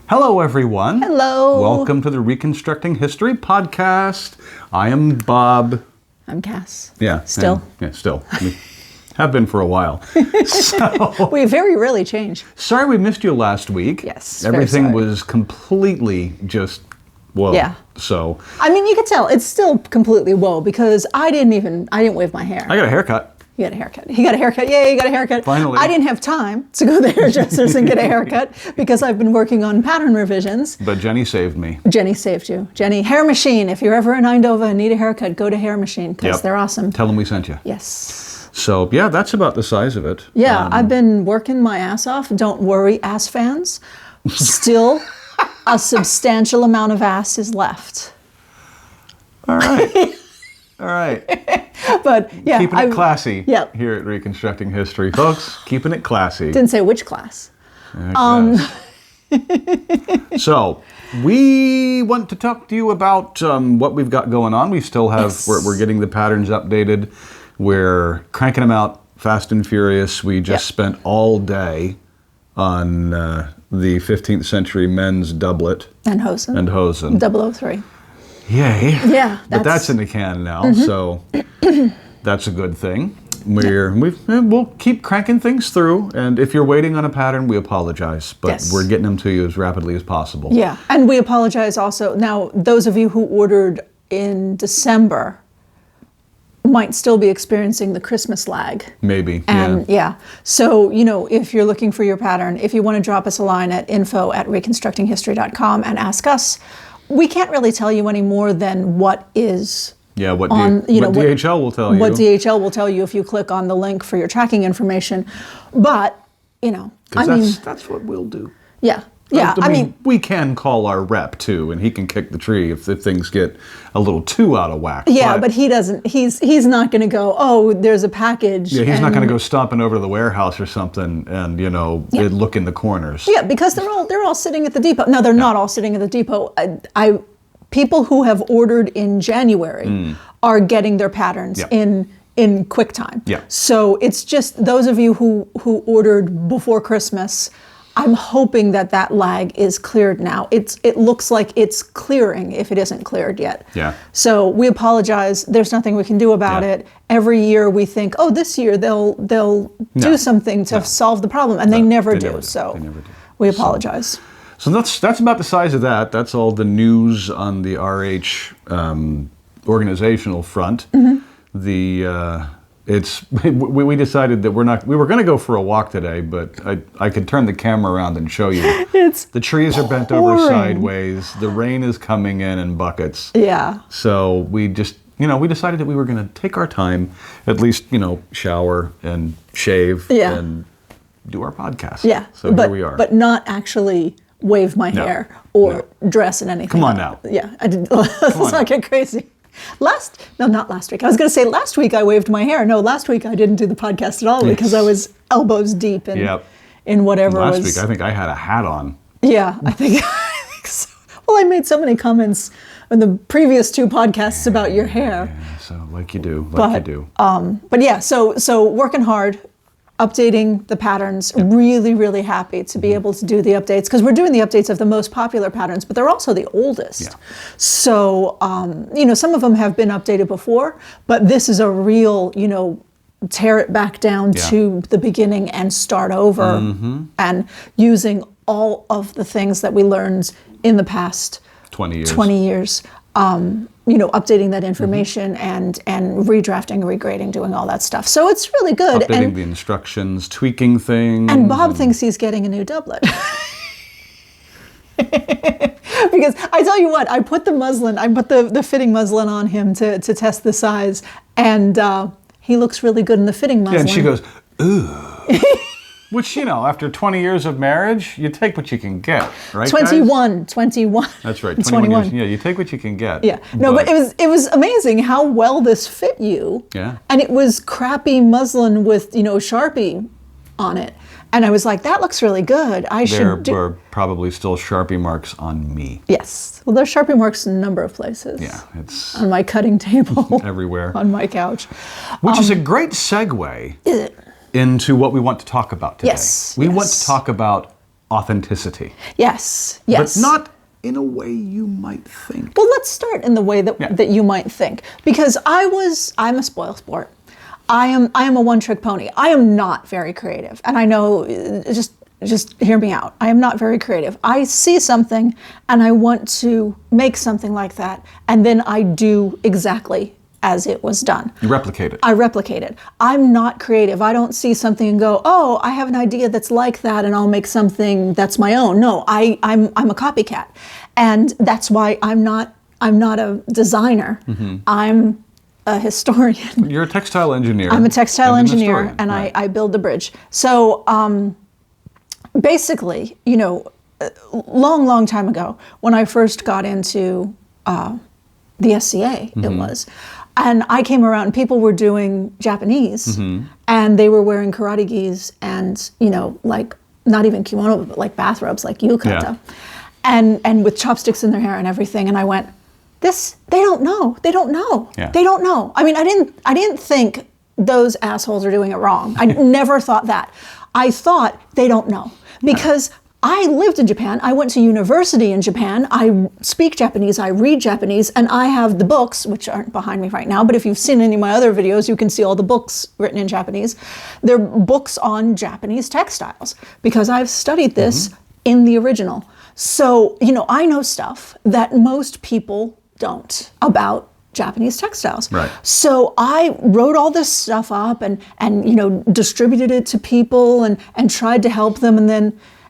Hello, everyone. Hello. Welcome to the Reconstructing History podcast. I am Bob. I'm Kass. Yeah. Still. Still. We have been for a while. So, We very rarely change. sorry we missed you last week. Yes, very Everything sorry. was completely just, whoa. Yeah. So, I mean, you could tell it's still completely whoa because I didn't wave my hair. I got a haircut. You got a haircut. He got a haircut. Yay, you got a haircut. Finally. I didn't have time to go to the hairdressers and get a haircut because I've been working on pattern revisions. But Jenny saved me. Jenny saved you. Jenny, Hair Machine. If you're ever in Eindhoven and need a haircut, go to Hair Machine because Yep. they're awesome. Tell them we sent you. Yes. So, yeah, that's about the size of it. Yeah, I've been working my ass off. Don't worry, ass fans. Still, a substantial amount of ass is left. All right. All right. But yeah, Keeping it classy yeah. here at Reconstructing History. Folks, keeping it classy. Didn't say which class. So, we want to talk to you about what we've got going on. We still have, Yes. we're getting the patterns updated. We're cranking them out fast and furious. We just Yep. spent all day on the 15th century men's doublet And Hosen. and hosen. 003. Yay. Yeah. But that's in the can now, so that's a good thing. We'll keep cranking things through, and if you're waiting on a pattern, we apologize, but Yes. we're getting them to you as rapidly as possible. Yeah, and we apologize also. Now, those of you who ordered in December might still be experiencing the Christmas lag. Maybe, And yeah. So, if you're looking for your pattern, if you want to drop us a line at info@reconstructinghistory.com and ask us, we can't really tell you any more than what is Yeah, what on, DHL will tell you. What DHL will tell you if you click on the link for your tracking information. But, That's what we'll do. yeah. Yeah, I mean, we can call our rep too, and he can kick the tree if things get a little too out of whack. yeah, but he doesn't. He's not going to go. Oh, there's a package. Yeah, he's not going to go stomping over to the warehouse or something, and look in the corners. Yeah, because they're all sitting at the depot. No, they're not all sitting at the depot. People who have ordered in January are getting their patterns Yeah. in quick time. Yeah. So it's just those of you who ordered before Christmas. I'm hoping that lag is cleared now. It looks like it's clearing if it isn't cleared yet. Yeah. So we apologize. There's nothing we can do about Yeah. it. Every year we think, oh, this year they'll do something to solve the problem, and they never do. So They never do. we apologize. So that's about the size of that. That's all the news on the RH organizational front. We decided that we were going to go for a walk today, but I could turn the camera around and show you. The trees are bent over pouring. sideways. The rain is coming in buckets. Yeah. So we just, we decided that we were going to take our time, at least, shower and shave and do our podcast. Yeah. So here we are. But not actually wave my hair or dress in anything. Come on now. Yeah. I didn't. Let's not get crazy. Not last week. I was going to say last week I waved my hair. No, last week I didn't do the podcast at all because I was elbows deep in whatever Last was. week, I think I had a hat on. Yeah, I think so. Well, I made so many comments in the previous two podcasts about your hair. Yeah, so like you do. But yeah, so working hard, updating the patterns, really, really happy to be able to do the updates because we're doing the updates of the most popular patterns, but they're also the oldest. Yeah. So, some of them have been updated before, but this is a real, tear it back down to the beginning and start over and using all of the things that we learned in the past 20 years. Updating that information and redrafting, regrading, doing all that stuff. So it's really good. Updating the instructions, tweaking things. And Bob thinks he's getting a new doublet. Because I tell you what, I put the fitting muslin on him to test the size, and he looks really good in the fitting muslin. Yeah, and she goes, ooh. Which, after 20 years of marriage, you take what you can get, right, 21. That's right, 21 years. Yeah, you take what you can get. Yeah. No, but it was amazing how well this fit you. Yeah. And it was crappy muslin with, Sharpie on it. And I was like, that looks really good. There were probably still Sharpie marks on me. Yes. Well, there's Sharpie marks in a number of places. Yeah, it's on my cutting table. everywhere. On my couch. Which is a great segue Is it? into what we want to talk about today. Yes. We want to talk about authenticity. Yes. But not in a way you might think. Well, let's start in the way that you might think, because I'm a spoilsport. I am a one-trick pony. I am not very creative, and I know. Just hear me out. I am not very creative. I see something, and I want to make something like that, and then I do exactly as it was done. You replicate it. I replicate it. I'm not creative. I don't see something and go, oh, I have an idea that's like that, and I'll make something that's my own. No, I'm a copycat, and that's why I'm not a designer. I'm a historian. You're a textile engineer. I'm a textile engineer, and right. I build the bridge. So basically, long time ago, when I first got into the SCA, it was, and I came around and people were doing Japanese, and they were wearing karate gis and, like not even kimono, but like bathrobes, like yukata, and with chopsticks in their hair and everything. And I went, they don't know. They don't know. Yeah. They don't know. I mean, I didn't think those assholes are doing it wrong. I never thought that. I thought they don't know, because I lived in Japan. I went to university in Japan. I speak Japanese. I read Japanese, and I have the books, which aren't behind me right now, but if you've seen any of my other videos, you can see all the books written in Japanese. They're books on Japanese textiles, because I've studied this in the original. So, I know stuff that most people don't about Japanese textiles. Right. So I wrote all this stuff up and distributed it to people and tried to help them,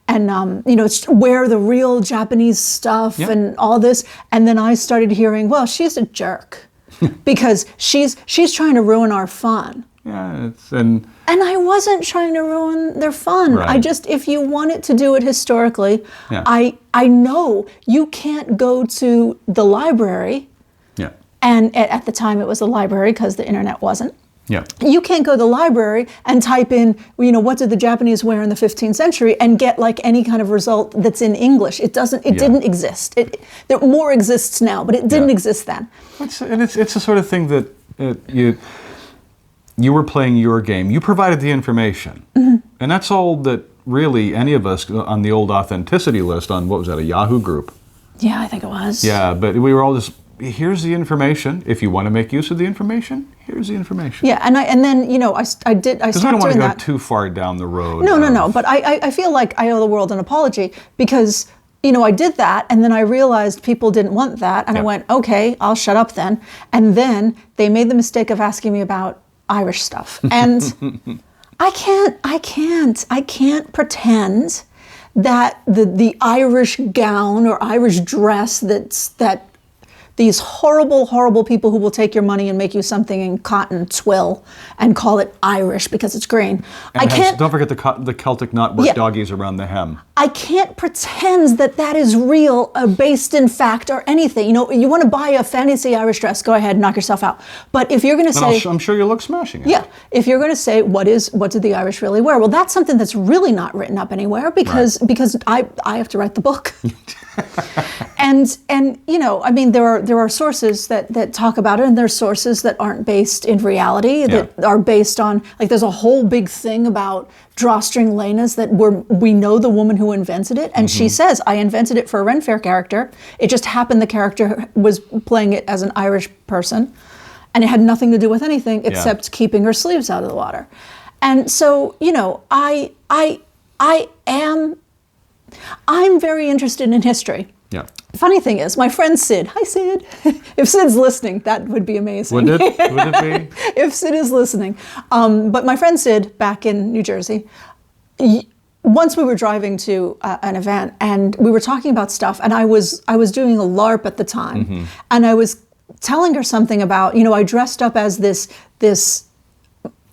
and wear the real Japanese stuff and all this. And then I started hearing, well, she's a jerk because she's trying to ruin our fun. Yeah, and I wasn't trying to ruin their fun. Right. If you wanted to do it historically, I know you can't go to the library. Yeah. And at the time it was a library because the internet wasn't. Yeah. You can't go to the library and type in, what did the Japanese wear in the 15th century and get like any kind of result that's in English. It didn't exist. There more exists now, but it didn't exist then. It's the sort of thing that you were playing your game. You provided the information. And that's all that really any of us on the old authenticity list on, what was that, a Yahoo group? Yeah, I think it was. Yeah, but we were all just, here's the information. If you want to make use of the information, here's the information. Yeah, and then I stopped doing that. Because we don't want to go too far down the road. No. But I feel like I owe the world an apology because, I did that, and then I realized people didn't want that, and I went, okay, I'll shut up then. And then they made the mistake of asking me about Irish stuff. And I can't pretend that the Irish gown or Irish dress that these horrible, horrible people who will take your money and make you something in cotton twill and call it Irish because it's green. And don't forget the Celtic knotwork doggies around the hem. I can't pretend that is real, based in fact, or anything. You want to buy a fancy Irish dress, go ahead, knock yourself out. But if you're going to say, I'm sure you look smashing it. Yeah, if you're going to say what did the Irish really wear? Well, that's something that's really not written up anywhere because I have to write the book. And there are sources that talk about it, and there's sources that aren't based in reality, that are based on, like, there's a whole big thing about drawstring lenas that we know the woman who invented it, and she says, I invented it for a Ren Fair character. It just happened the character was playing it as an Irish person, and it had nothing to do with anything except keeping her sleeves out of the water. And so, I'm very interested in history. Yeah. Funny thing is, my friend Sid, hi Sid, if Sid's listening, that would be amazing. Would it be? If Sid is listening. But my friend Sid, back in New Jersey, once we were driving to an event, and we were talking about stuff, and I was doing a LARP at the time, and I was telling her something about, I dressed up as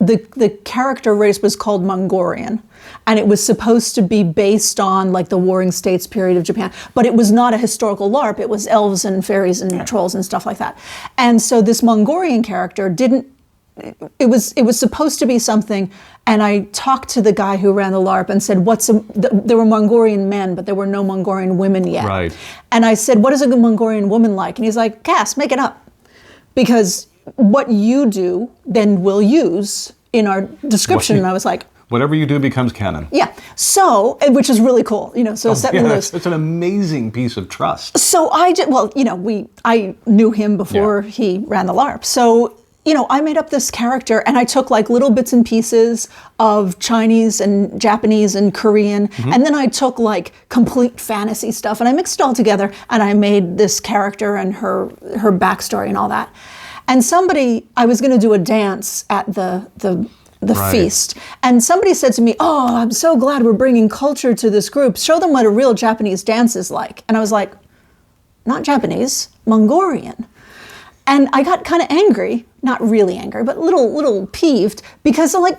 the character race was called Mongolian, and it was supposed to be based on like the Warring States period of Japan, but it was not a historical LARP. It was elves and fairies and trolls and stuff like that. And so this Mongolian character it was supposed to be something, and I talked to the guy who ran the LARP and said, there were Mongolian men, but there were no Mongolian women yet. Right. And I said, what is a Mongolian woman like? And he's like, Kass, make it up. Because what you do, then we'll use in our description. And I was like, whatever you do becomes canon. Yeah. So, which is really cool, so it set me loose. It's an amazing piece of trust. So I knew him before he ran the LARP. So, I made up this character and I took like little bits and pieces of Chinese and Japanese and Korean. And then I took like complete fantasy stuff and I mixed it all together and I made this character and her backstory and all that. And I was going to do a dance at the feast. And somebody said to me, "Oh, I'm so glad we're bringing culture to this group. Show them what a real Japanese dance is like." And I was like, "Not Japanese, Mongolian." And I got kind of angry, not really angry, but little peeved, because I'm like,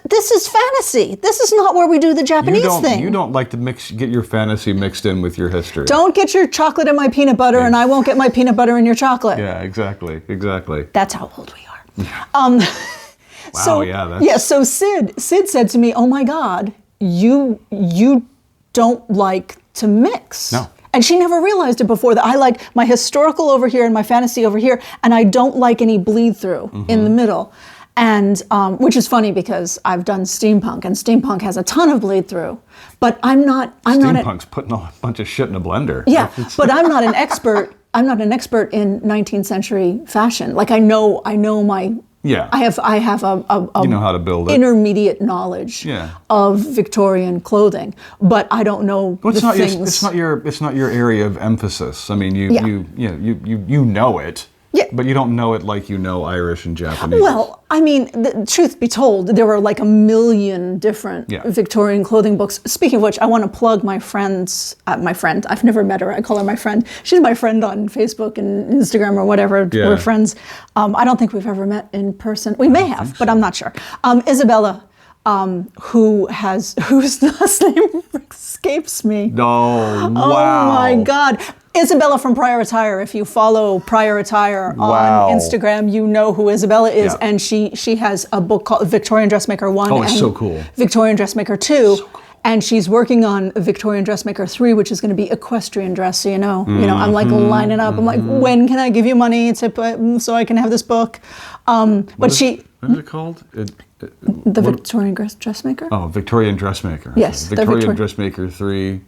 this is fantasy. This is not where we do the Japanese thing. You don't like to get your fantasy mixed in with your history. Don't get your chocolate in my peanut butter, and I won't get my peanut butter in your chocolate. Yeah, exactly. That's how old we are. Wow, So Sid said to me, "Oh my God, you don't like to mix." No. And she never realized it before, that I like my historical over here and my fantasy over here, and I don't like any bleed through in the middle. And which is funny because I've done steampunk, and steampunk has a ton of bleed through. But Steampunk's putting a bunch of shit in a blender. Yeah, but I'm not an expert. I'm not an expert in 19th century fashion. Like I know my. Yeah. I have a you know how to build it. Intermediate knowledge of Victorian clothing, but I don't know the things. It's not your area of emphasis. I mean, you know it. Yeah. But you don't know it like you know Irish and Japanese. Well, I mean, the truth be told, there were like a million different Victorian clothing books. Speaking of which, I want to plug my friend. I've never met her. I call her my friend. She's my friend on Facebook and Instagram or whatever. Yeah. We're friends. I don't think we've ever met in person. We may have, but I'm not sure. Isabella, whose last name escapes me. Oh, wow. Oh my God. Isabella from Prior Attire. If you follow Prior Attire on Instagram, you know who Isabella is. Yeah. And she has a book called Victorian Dressmaker 1 and so cool. Victorian Dressmaker 2. So cool. And she's working on Victorian Dressmaker 3, which is going to be equestrian dress. So I'm like lining up. I'm like, when can I give you money to put so I can have this book? What is it called? The Victorian Dressmaker? Oh, Victorian Dressmaker. Yes. Victorian Dressmaker 3.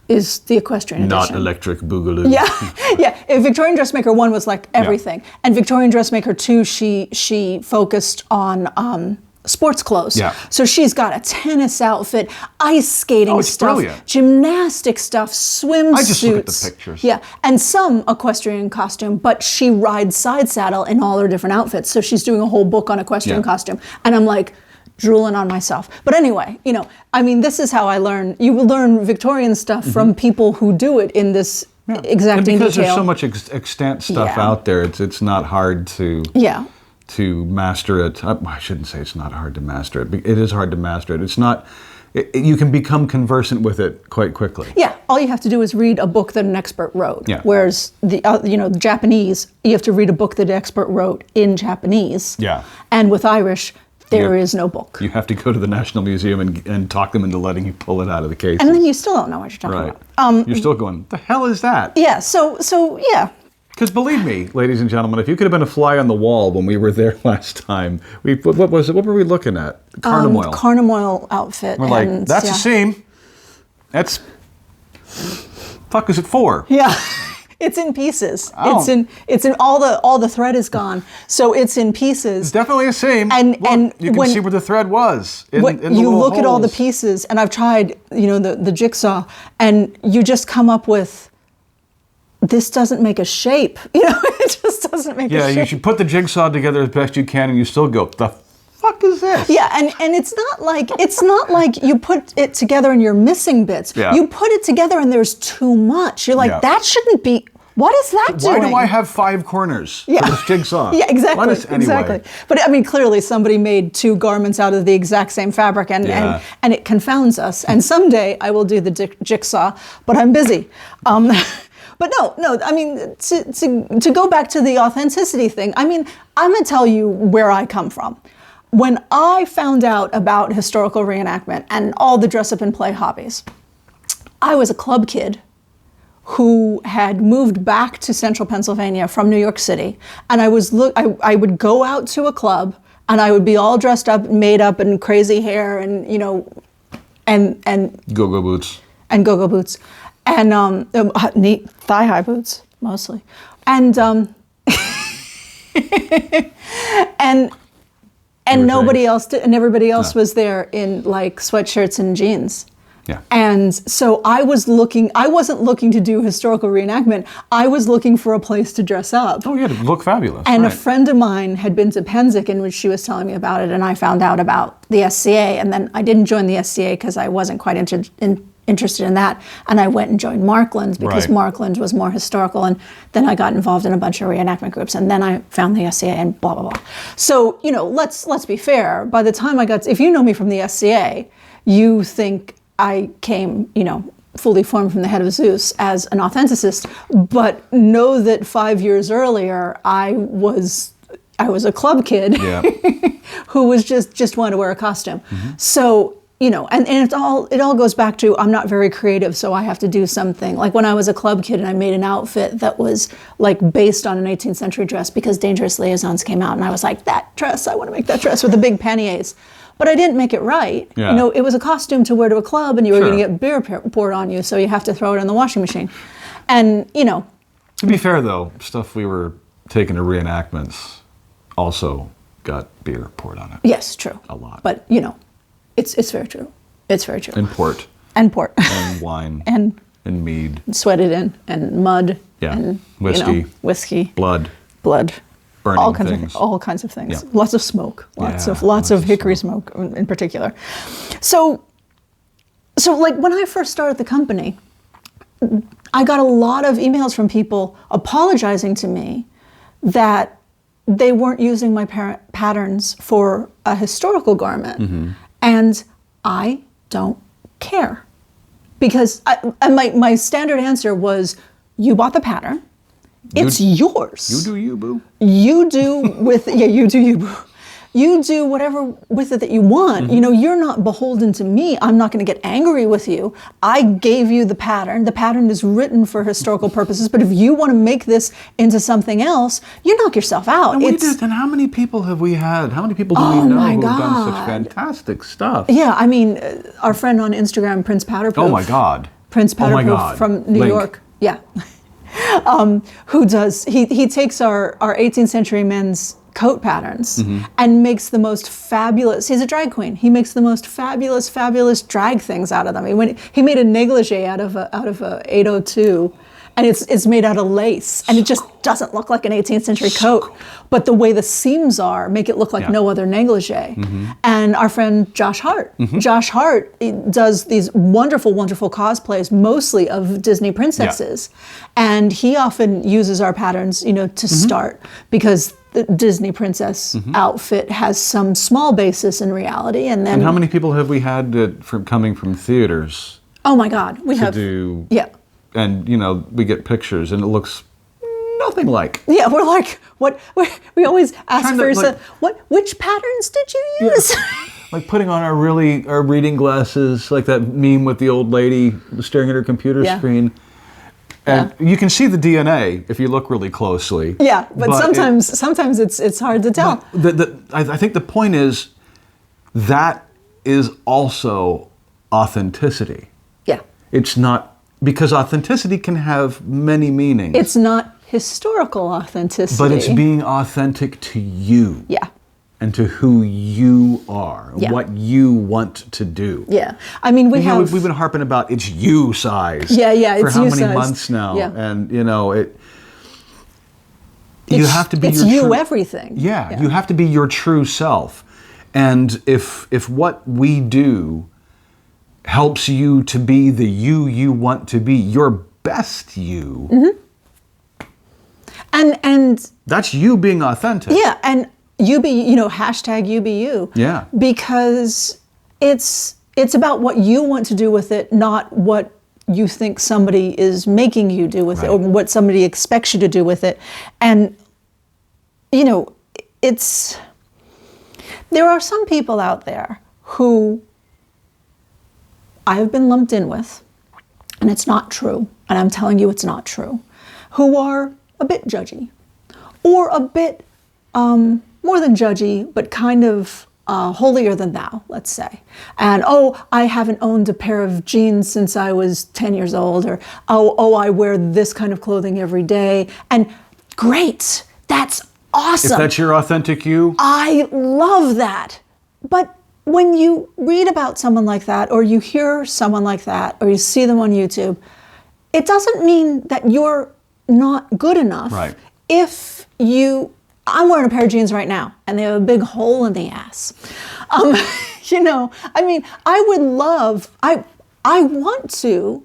Is the equestrian Not edition. Electric Boogaloo. Yeah. Victorian Dressmaker 1 was like everything. Yeah. And Victorian Dressmaker 2, she focused on sports clothes. Yeah. So she's got a tennis outfit, ice skating stuff, brilliant. Gymnastic stuff, swimsuits. I just look at the pictures. Yeah, and some equestrian costume, but she rides side saddle in all her different outfits. So she's doing a whole book on equestrian costume. And I'm like, drooling on myself. But anyway, this is how I learn. You will learn Victorian stuff from people who do it in this exacting because detail. There's so much extant stuff out there, it's not hard to master it. I shouldn't say it's not hard to master it. It is hard to master it. It's not. You can become conversant with it quite quickly. Yeah, all you have to do is read a book that an expert wrote. Yeah. Whereas the Japanese, you have to read a book that an expert wrote in Japanese. Yeah. And with Irish, there is no book. You have to go to the National Museum and talk them into letting you pull it out of the case. And then you still don't know what you're talking about. You're still going, the hell is that? Yeah, so yeah. Because believe me, ladies and gentlemen, if you could have been a fly on the wall when we were there last time, what was it? What were we looking at? Carnamoil. Carnamoil outfit. We're like, that's a seam. That's... fuck is it for? Yeah. It's in pieces. It's in all the thread is gone. So it's in pieces. It's definitely a seam. And you can see where the thread was. You look at all the pieces, and I've tried, the jigsaw, and you just come up with, this doesn't make a shape. It just doesn't make a shape. Yeah, you should put the jigsaw together as best you can, and you still go, the fuck is this? Yeah, and it's not like you put it together and you're missing bits. Yeah. You put it together and there's too much. You're like, that shouldn't be. What is that doing? Why do I have 5 corners for this jigsaw? Yeah, exactly. Anyway. Exactly. But clearly somebody made 2 garments out of the exact same fabric, and it confounds us. And someday I will do the jigsaw, but I'm busy. But no. To go back to the authenticity thing. I'm gonna tell you where I come from. When I found out about historical reenactment and all the dress up and play hobbies, I was a club kid who had moved back to central Pennsylvania from New York City. And I would go out to a club and I would be all dressed up, made up, and crazy hair, and and Go-go boots. and go-go boots, and neat thigh-high boots mostly, and and nobody else did, and everybody else was there in like sweatshirts and jeans. Yeah. And so I wasn't looking to do historical reenactment. I was looking for a place to dress up. Oh, yeah, to look fabulous. And right. a friend of mine had been to Penzic, and she was telling me about it, and I found out about the SCA, and then I didn't join the SCA because I wasn't quite interested in that, and I went and joined Markland's because Right. Markland's was more historical, and then I got involved in a bunch of reenactment groups, and then I found the SCA and blah, blah, blah. So, let's be fair. By the time if you know me from the SCA, you think I came, fully formed from the head of Zeus as an authenticist, but know that 5 years earlier, I was a club kid Yeah. who was just wanted to wear a costume. So, and it all goes back to I'm not very creative, so I have to do something. Like when I was a club kid and I made an outfit that was like based on an 18th century dress because Dangerous Liaisons came out, and I was like, that dress, I want to make that dress with the big panniers. But I didn't make it right. Yeah. It was a costume to wear to a club, and you were Sure. going to get beer poured on you, so you have to throw it in the washing machine. And, To be fair, though, stuff we were taking to reenactments also got beer poured on it. yes, true. A lot. But, it's very true. It's very true. And port. And port. And wine. and And mead. sweated in, and mud. Yeah. And, Whiskey. whiskey. Blood. Blood. Burning things. All kinds of things. Yeah. Lots of smoke. Lots Yeah, of hickory smoke in particular. So like when I first started the company, I got a lot of emails from people apologizing to me that they weren't using my patterns for a historical garment. And I don't care. Because my standard answer was, you bought the pattern. It's yours. You do you, boo. You do with you do you. You do whatever with it that you want. You're not beholden to me. I'm not going to get angry with you. I gave you the pattern. The pattern is written for historical purposes. But if you want to make this into something else, you knock yourself out. And how many people have we had? How many people do we know my who have done such God. fantastic stuff? Yeah, I mean, our friend on Instagram, Prince Powderproof. Oh my God. Prince Oh my Powderproof God. from New Link. York. Yeah. Who does, he takes our 18th century men's coat patterns and makes the most fabulous, he's a drag queen, he makes the most fabulous drag things out of them. He made a negligee out of a 802, and it's made out of lace, and it just doesn't look like an 18th century coat. But the way the seams are make it look like no other negligee. And our friend Josh Hart, does these wonderful cosplays, mostly of Disney princesses. And he often uses our patterns, to start, because the Disney princess outfit has some small basis in reality. And then And how many people have we had coming from theaters oh my God, we have do? yeah. And we get pictures, and it looks nothing like. Yeah, we're like, what? We always ask Trying for to, which patterns did you use? Like putting on our reading glasses, like that meme with the old lady staring at her computer screen. And you can see the DNA if you look really closely. Yeah, but sometimes it's hard to tell. I think the point is that is also authenticity. Yeah. It's not, because authenticity can have many meanings. It's not historical authenticity. But it's being authentic to you. Yeah. And to who you are, Yeah. what you want to do. Yeah. I mean, we've been harping about it's you size. Yeah, for it's how you many size. months now? Yeah. And you have to be it's your you true, everything. Yeah, you have to be your true self. And if what we do helps you to be the you want to be, your best you. And that's you being authentic. yeah, and you be, hashtag you be you. Yeah. Because it's about what you want to do with it, not what you think somebody is making you do with it, or what somebody expects you to do with it. And, there are some people out there who I have been lumped in with, and it's not true, and I'm telling you it's not true, who are a bit judgy, or a bit more than judgy, but kind of holier than thou, let's say. And, oh, I haven't owned a pair of jeans since I was 10 years old, or, oh, I wear this kind of clothing every day. And great, that's awesome. If that's your authentic you. I love that. But when you read about someone like that, or you hear someone like that, or you see them on YouTube, it doesn't mean that you're not good enough. Right. If I'm wearing a pair of jeans right now, and they have a big hole in the ass. I would love, I want to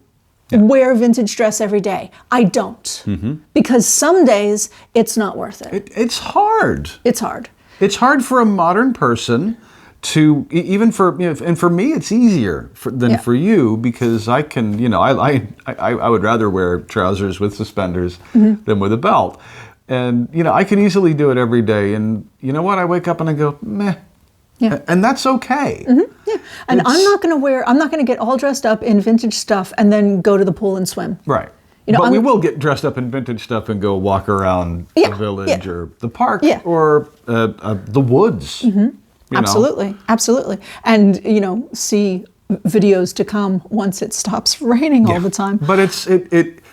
wear vintage dress every day. I don't. Because some days it's not worth it. It's hard. It's hard. It's hard for a modern person to, even for, and for me it's easier than for you, because I can, I would rather wear trousers with suspenders than with a belt. And, I can easily do it every day. And you know what? I wake up and I go, meh. Yeah. And that's okay. Yeah. And I'm not going to get all dressed up in vintage stuff and then go to the pool and swim. Right. But we will get dressed up in vintage stuff and go walk around the village or the park or the woods. Absolutely. Absolutely. And, see videos to come once it stops raining all the time. But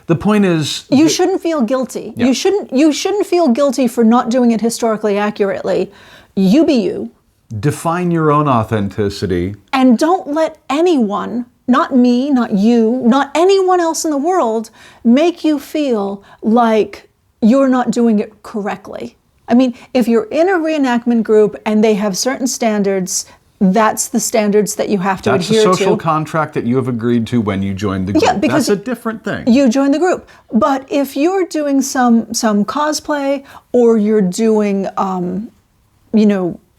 the point is, you shouldn't feel guilty. Yeah. You shouldn't feel guilty for not doing it historically accurately. You be you. Define your own authenticity. And don't let anyone, not me, not you, not anyone else in the world, make you feel like you're not doing it correctly. I mean, if you're in a reenactment group and they have certain standards, that's the standards that you have to adhere to. That's the social contract that you have agreed to when you joined the group. Yeah, because that's a different thing. You join the group. But if you're doing some cosplay, or you're doing,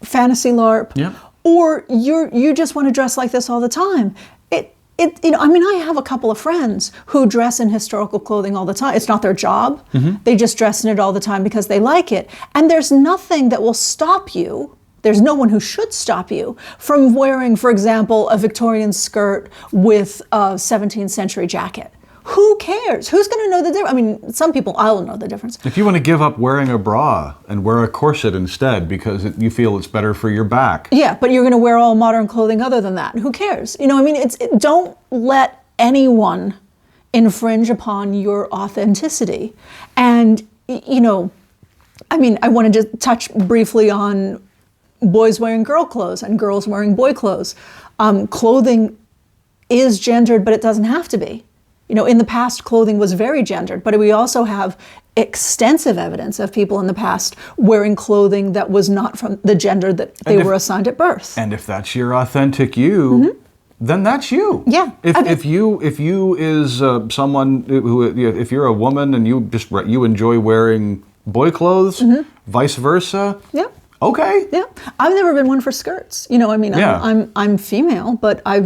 fantasy LARP, or you just want to dress like this all the time, I have a couple of friends who dress in historical clothing all the time. It's not their job. They just dress in it all the time because they like it. And there's nothing that will stop you. There's no one who should stop you from wearing, for example, a Victorian skirt with a 17th century jacket. Who cares? Who's going to know the difference? I mean, some people, I'll know the difference. If you want to give up wearing a bra and wear a corset instead because you feel it's better for your back. Yeah, but you're going to wear all modern clothing other than that. Who cares? Don't let anyone infringe upon your authenticity. And, I want to just touch briefly on boys wearing girl clothes and girls wearing boy clothes. Clothing is gendered, but it doesn't have to be. In the past, clothing was very gendered, but we also have extensive evidence of people in the past wearing clothing that was not from the gender that they were assigned at birth. And if that's your authentic you, then that's you. Yeah. If you is someone who, if you're a woman and you enjoy wearing boy clothes, vice versa. Yeah. Okay. Yeah, I've never been one for skirts. I'm female, but I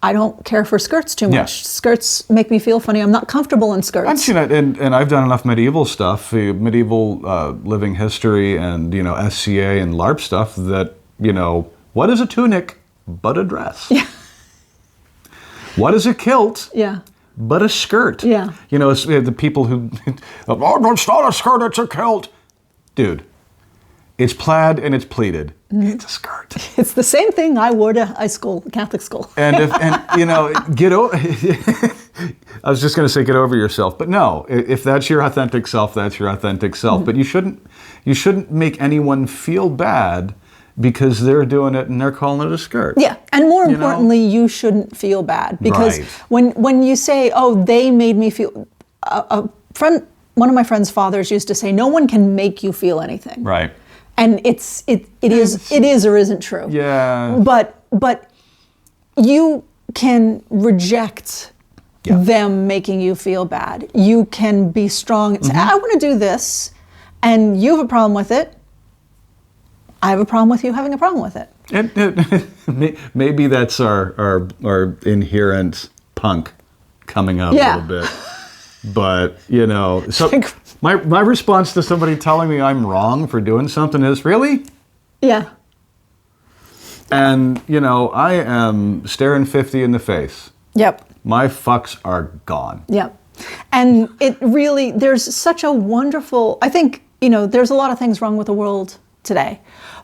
don't care for skirts too much. Yeah. Skirts make me feel funny. I'm not comfortable in skirts. I've seen it, and I've done enough medieval stuff, medieval living history, and SCA and LARP stuff that what is a tunic but a dress? Yeah. What is a kilt? Yeah. But a skirt. Yeah. It's the people who, it's not a skirt, it's a kilt, dude. It's plaid and it's pleated. It's a skirt. It's the same thing I wore to Catholic school. And get over. I was just going to say get over yourself, but no. If that's your authentic self, that's your authentic self. But you shouldn't make anyone feel bad because they're doing it and they're calling it a skirt. Yeah, and more importantly, you shouldn't feel bad because when you say, "Oh, they made me feel," one of my friend's fathers used to say, "No one can make you feel anything." Right. And it is or isn't true. Yeah. But you can reject them making you feel bad. You can be strong and say, I want to do this, and you have a problem with it. I have a problem with you having a problem with it. Maybe that's our inherent punk coming out a little bit. But, so my response to somebody telling me I'm wrong for doing something is, really? Yeah. And, I am staring 50 in the face. Yep. My fucks are gone. Yep. And there's such a wonderful, I think, there's a lot of things wrong with the world today.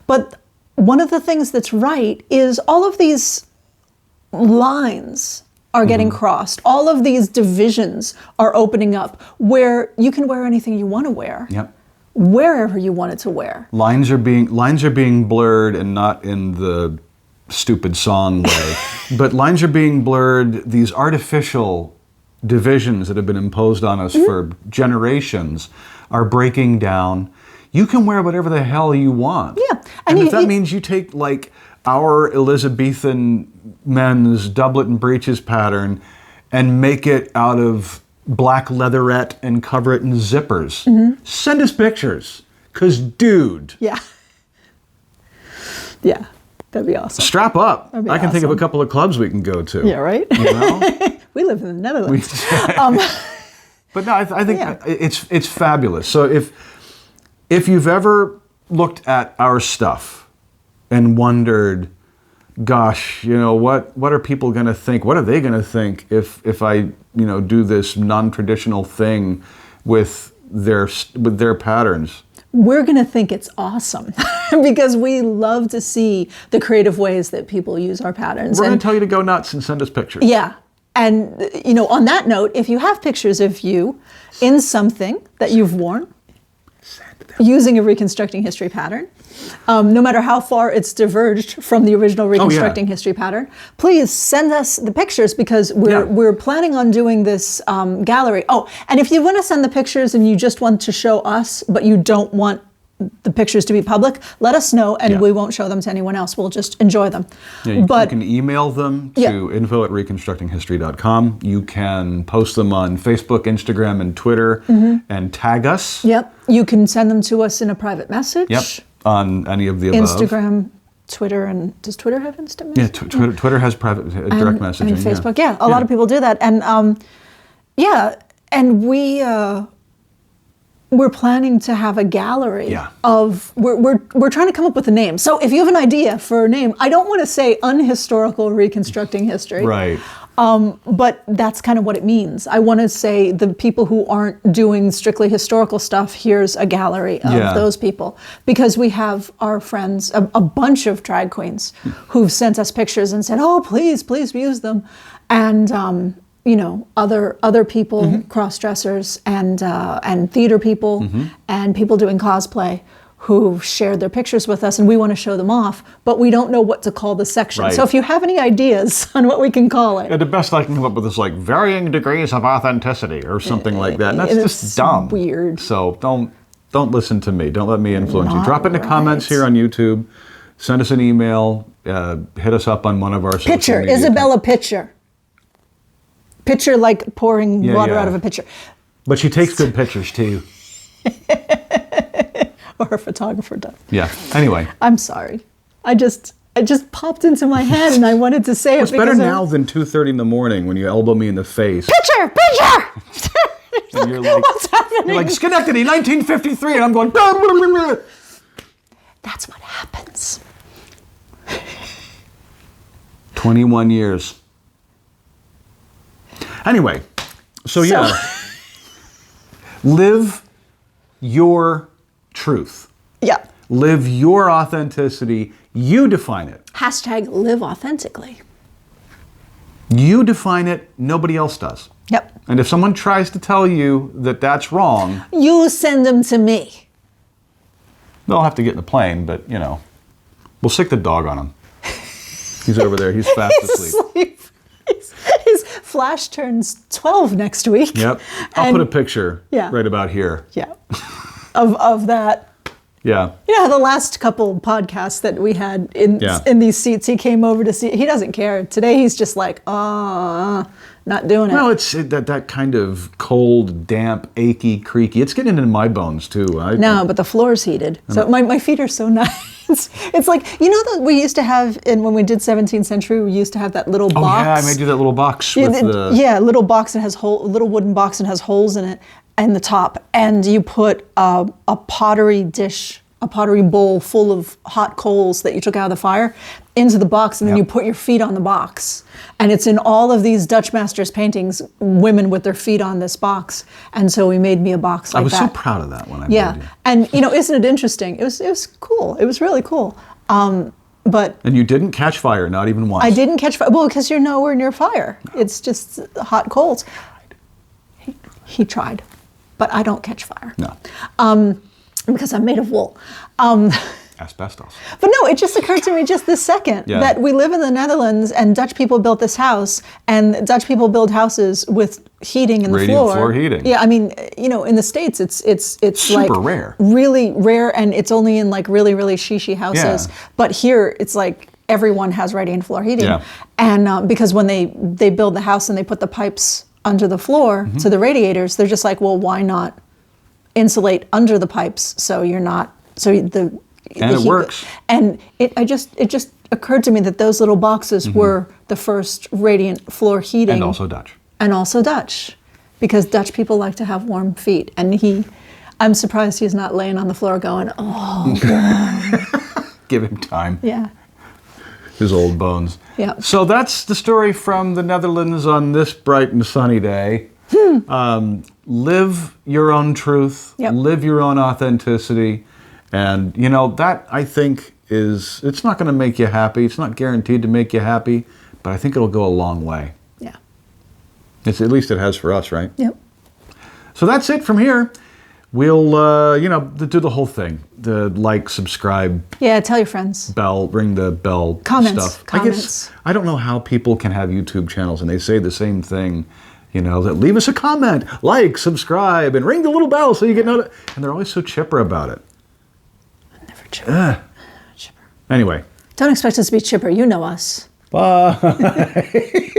But one of the things that's right is all of these lines are getting crossed. All of these divisions are opening up where you can wear anything you want to wear. Yep. Wherever you want it to wear. Lines are being blurred, and not in the stupid song way, but lines are being blurred. These artificial divisions that have been imposed on us for generations are breaking down. You can wear whatever the hell you want. Yeah. And if that means you take like our Elizabethan men's doublet and breeches pattern and make it out of black leatherette and cover it in zippers, send us pictures. 'Cause dude. Yeah. Yeah. That'd be awesome. Strap up. That'd be I can think of a awesome. couple of clubs we can go to. Yeah, right? You know? We live in the Netherlands. But no, I think Yeah. it's fabulous. So if you've ever looked at our stuff and wondered, gosh, you know, what are people going to think? What are they going to think if I, you know, do this non-traditional thing with their patterns? We're going to think it's awesome because we love to see the creative ways that people use our patterns. We're going to tell you to go nuts and send us pictures. Yeah. And, you know, on that note, if you have pictures of you in something that you've worn using a Reconstructing History pattern, no matter how far it's diverged from the original Reconstructing History pattern, please send us the pictures because we're planning on doing this gallery. Oh, and if you want to send the pictures and you just want to show us, but you don't want the pictures to be public, let us know and we won't show them to anyone else. We'll just enjoy them. Yeah, you can email them to info@reconstructinghistory.com. You can post them on Facebook, Instagram, and Twitter and tag us. Yep. You can send them to us in a private message. Yep. On any of the above. Instagram, Twitter, and does Twitter have instant messaging? Yeah, Twitter has private direct messaging. And Facebook, a lot of people do that. And and we're planning to have a gallery of, we're trying to come up with a name. So if you have an idea for a name, I don't want to say unhistorical reconstructing history. Right. But that's kind of what it means. I want to say the people who aren't doing strictly historical stuff, here's a gallery of those people. Because we have our friends, a bunch of drag queens who've sent us pictures and said, oh, please use them. And, you know, other people, cross-dressers and theater people and people doing cosplay who shared their pictures with us, and we want to show them off, but we don't know what to call the section. So if you have any ideas on what we can call it. Yeah, the best I can come up with is like varying degrees of authenticity or something like that. And that's just dumb. Weird. So don't listen to me. Don't let me influence you. Drop it in the comments here on YouTube. Send us an email. Hit us up on one of our social Picture, media Isabella Pitcher. Pitcher like pouring water out of a pitcher. But she takes good pictures too. Or her photographer does. Yeah. Anyway. I'm sorry. It just popped into my head and I wanted to say it. It's better now than 2:30 in the morning when you elbow me in the face. Pitcher! And you're like, what's happening? You're like, Schenectady, 1953. And I'm going, blah, blah, blah, blah. That's what happens. 21 years. Anyway, so live your truth. Yeah. Live your authenticity. You define it. Hashtag live authentically. You define it. Nobody else does. Yep. And if someone tries to tell you that that's wrong, you send them to me. they'll have to get in the plane, but, you know, we'll sick the dog on him. He's over there. He's fast asleep. His Flash turns 12 next week. Yep. I'll put a picture Yeah. right about here. Yeah. Of that. Yeah. You know, the last couple podcasts that we had in these seats, he came over to see. He doesn't care. Today he's just like, not doing it. Well, it's that kind of cold, damp, achy, creaky. It's getting into my bones too. No, but the floor's heated. So my feet are so nice. It's like, you know that we used to have, when we did 17th century, we used to have that little box. Oh yeah, I made you that little box with the... Yeah, little box that has little wooden box and has holes in it and the top. And you put a pottery dish, a pottery bowl full of hot coals that you took out of the fire into the box, and then you put your feet on the box. And it's in all of these Dutch masters paintings, women with their feet on this box. And so we made me a box like that. I was so proud of that when I made it. And you know, isn't it interesting? It was cool. It was really cool. But And you didn't catch fire, not even once. I didn't catch fire. Well, because you're nowhere near fire. No. It's just hot coals. He tried, but I don't catch fire. No. Because I'm made of wool. Asbestos. But no, it just occurred to me just this second that we live in the Netherlands and Dutch people built this house, and Dutch people build houses with heating in the Radiant floor heating. Yeah, I mean, in the States, it's super like rare. Really rare, and it's only in like really, really shishi houses. Yeah. But here, it's like everyone has radiant floor heating. Yeah. And because when they build the house and they put the pipes under the floor to the radiators, they're just like, well, why not insulate under the pipes so you're not, and it works. And it just occurred to me that those little boxes were the first radiant floor heating. And also Dutch. And also Dutch. Because Dutch people like to have warm feet. And I'm surprised he's not laying on the floor going, oh. Give him time. Yeah. His old bones. Yeah. So that's the story from the Netherlands on this bright and sunny day. Live your own truth. Yep. Live your own authenticity. And, that I think it's not going to make you happy. It's not guaranteed to make you happy, but I think it'll go a long way. Yeah. At least it has for us, right? Yep. So that's it from here. We'll, do the whole thing. The like, subscribe. Yeah, tell your friends. Ring the bell Comments. stuff. I don't know how people can have YouTube channels and they say the same thing. That leave us a comment, like, subscribe, and ring the little bell so you get notified. And they're always so chipper about it. Chipper. Anyway. Don't expect us to be chipper. You know us. Bye.